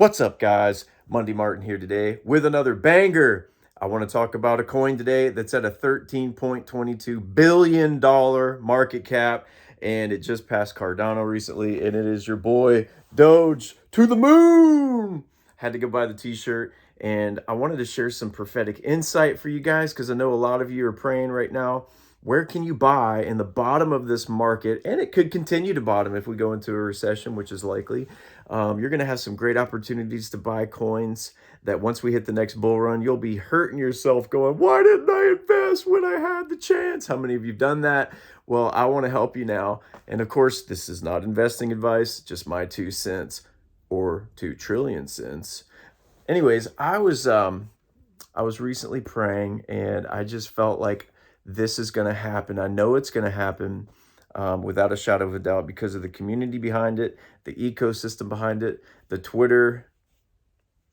What's up, guys? Munday-Martin here today with another banger. I want to talk about a coin today that's at a $13.22 billion market cap, and it just passed Cardano recently, and it is your boy Doge to the moon. Had to go buy the t-shirt, and I wanted to share some prophetic insight for you guys because I know a lot of you are praying right now. Where can you buy in the bottom of this market? And it could continue to bottom if we go into a recession, which is likely. You're going to have some great opportunities to buy coins that once we hit the next bull run, you'll be hurting yourself going, why didn't I invest when I had the chance? How many of you have done that? Well, I want to help you now. And of course, this is not investing advice, just my 2 cents or 2 trillion cents. Anyways, I was recently praying and I just felt like this is going to happen. I know it's going to happen without a shadow of a doubt because of the community behind it, the ecosystem behind it, the Twitter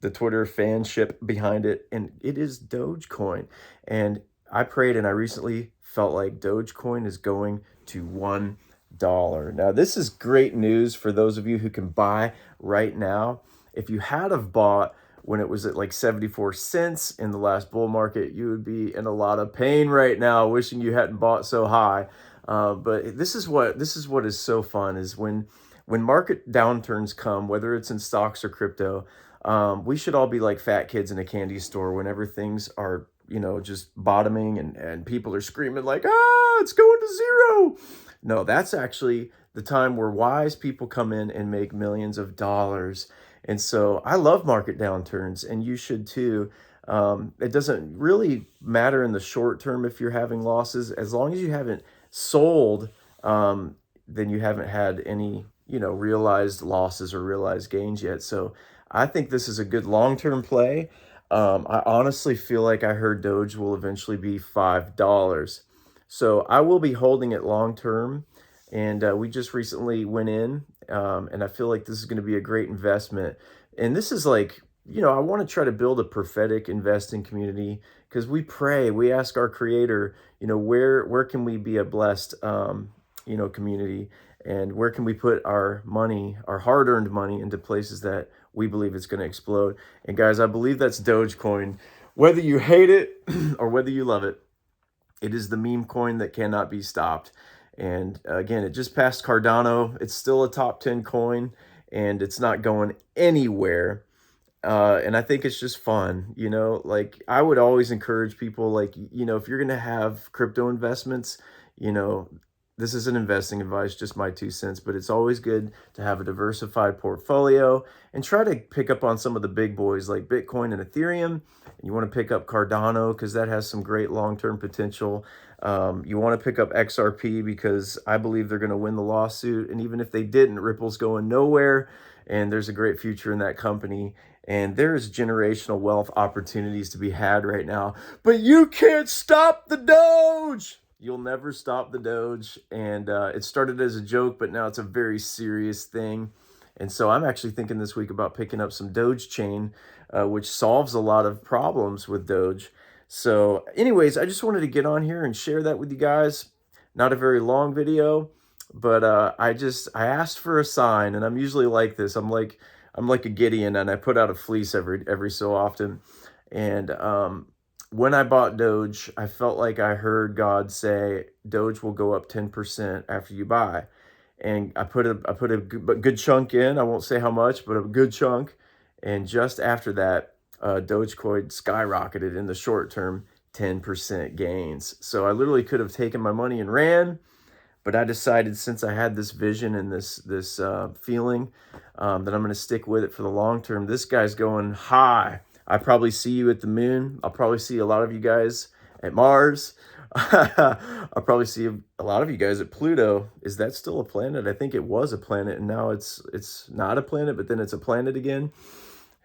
fanship behind it, and it is Dogecoin. And I prayed and I recently felt like Dogecoin is going to $1. Now, this is great news for those of you who can buy right now. If you had have bought when it was at like 74 cents in the last bull market, you would be in a lot of pain right now, wishing you hadn't bought so high. But this is what is so fun is when market downturns come, whether it's in stocks or crypto, we should all be like fat kids in a candy store whenever things are, just bottoming and people are screaming like, it's going to zero. No, that's actually the time where wise people come in and make millions of dollars. And so I love market downturns, and you should too. It doesn't really matter in the short term if you're having losses, as long as you haven't sold, then you haven't had any, realized losses or realized gains yet. So I think this is a good long-term play. I honestly feel like I heard Doge will eventually be $5. So I will be holding it long-term. And we just recently went in, and I feel like this is going to be a great investment. And this is like, I want to try to build a prophetic investing community because we pray, we ask our creator, where can we be a blessed, community, and where can we put our money, our hard-earned money, into places that we believe it's going to explode. And guys, I believe that's Dogecoin. Whether you hate it or whether you love it, it is the meme coin that cannot be stopped. And again, it just passed Cardano. It's still a top 10 coin, and it's not going anywhere. And I think it's just fun, like I would always encourage people, like, if you're going to have crypto investments, this isn't investing advice, just my 2 cents, but it's always good to have a diversified portfolio and try to pick up on some of the big boys like Bitcoin and Ethereum. And you want to pick up Cardano because that has some great long-term potential. You want to pick up XRP because I believe they're going to win the lawsuit. And even if they didn't, Ripple's going nowhere. And there's a great future in that company. And there's generational wealth opportunities to be had right now. But you can't stop the Doge. You'll never stop the Doge. And it started as a joke, but now it's a very serious thing. And so I'm actually thinking this week about picking up some Doge chain, which solves a lot of problems with Doge. So anyways, I just wanted to get on here and share that with you guys. Not a very long video, but I asked for a sign, and I'm usually like this. I'm like a Gideon, and I put out a fleece every so often. And when I bought Doge, I felt like I heard God say, Doge will go up 10% after you buy. And I put a good chunk in. I won't say how much, but a good chunk. And just after that, Dogecoin skyrocketed in the short term, 10% gains. So I literally could have taken my money and ran, but I decided, since I had this vision and this feeling, that I'm going to stick with it for the long term. This guy's going high. I probably see you at the moon. I'll probably see a lot of you guys at Mars. I'll probably see a lot of you guys at Pluto. Is that still a planet? I think it was a planet, and now it's not a planet, but then it's a planet again.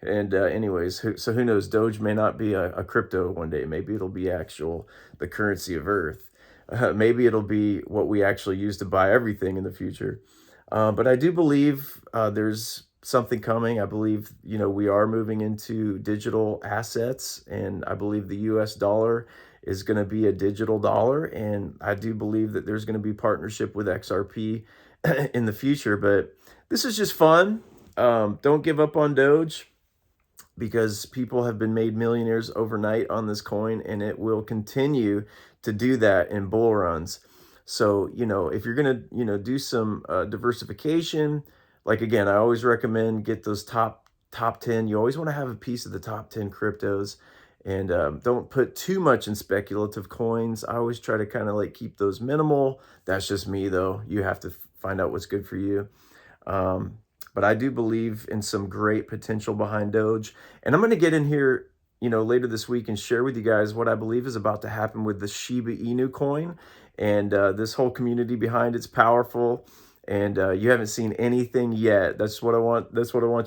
And anyways, so who knows? Doge may not be a crypto one day. Maybe it'll be the currency of Earth. Maybe it'll be what we actually use to buy everything in the future. But I do believe there's something coming. I believe, we are moving into digital assets, and I believe the US dollar is going to be a digital dollar. And I do believe that there's going to be partnership with XRP in the future. But this is just fun. Don't give up on Doge. because people have been made millionaires overnight on this coin, and it will continue to do that in bull runs. So, if you're going to, do some diversification, like again, I always recommend get those top 10. You always want to have a piece of the top 10 cryptos, and don't put too much in speculative coins. I always try to kind of like keep those minimal. That's just me though. You have to find out what's good for you. But I do believe in some great potential behind Doge. And I'm going to get in here, later this week and share with you guys what I believe is about to happen with the Shiba Inu coin. And this whole community behind it's powerful. And you haven't seen anything yet. That's what I want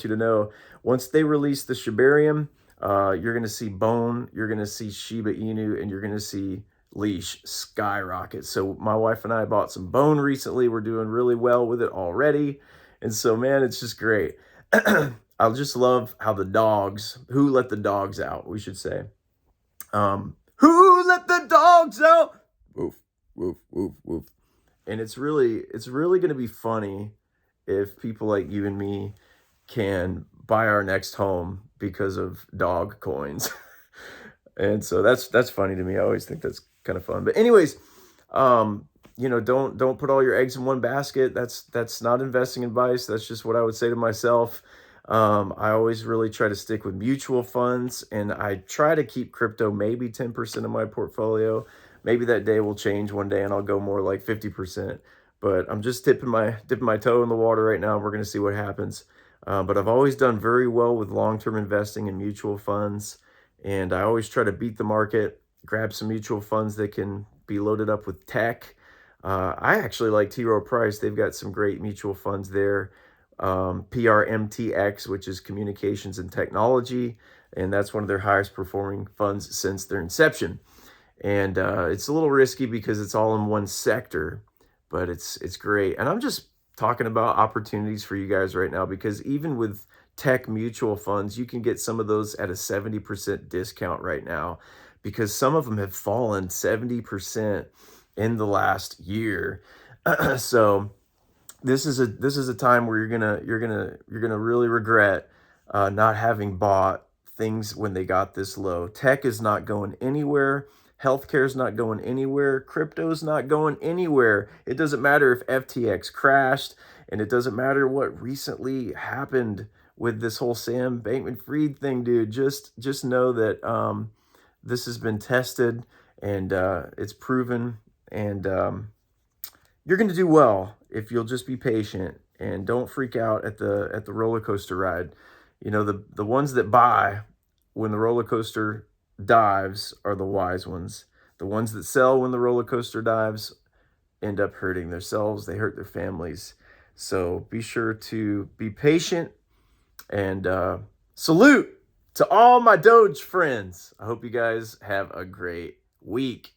you to know. Once they release the Shibarium, you're going to see Bone, you're going to see Shiba Inu, and you're going to see Leash skyrocket. So my wife and I bought some Bone recently. We're doing really well with it already. And so, man, it's just great. I just love how who let the dogs out, we should say. Who let the dogs out? Woof, woof, woof, woof. And it's really going to be funny if people like you and me can buy our next home because of dog coins. And so that's funny to me. I always think that's kind of fun. But anyways, don't put all your eggs in one basket. That's not investing advice. That's just what I would say to myself. I always really try to stick with mutual funds, and I try to keep crypto maybe 10% of my portfolio. Maybe that day will change one day and I'll go more like 50%. But I'm just dipping my toe in the water right now. We're going to see what happens. But I've always done very well with long-term investing in mutual funds. And I always try to beat the market, grab some mutual funds that can be loaded up with tech. I actually like T. Rowe Price. They've got some great mutual funds there. PRMTX, which is Communications and Technology. And that's one of their highest performing funds since their inception. And it's a little risky because it's all in one sector, but it's great. And I'm just talking about opportunities for you guys right now, because even with tech mutual funds, you can get some of those at a 70% discount right now, because some of them have fallen 70% in the last year. So this is a time where you're gonna really regret not having bought things when they got this low. Tech is not going anywhere. Healthcare is not going anywhere. Crypto is not going anywhere. It doesn't matter if FTX crashed, and it doesn't matter what recently happened with this whole Sam Bankman-Fried thing, dude. Just know that this has been tested, and it's proven, and you're going to do well if you'll just be patient and don't freak out at the roller coaster ride. The ones that buy when the roller coaster dives are the wise ones. The ones that sell when the roller coaster dives end up hurting themselves. They hurt their families. So be sure to be patient, and salute to all my Doge friends. I hope you guys have a great week.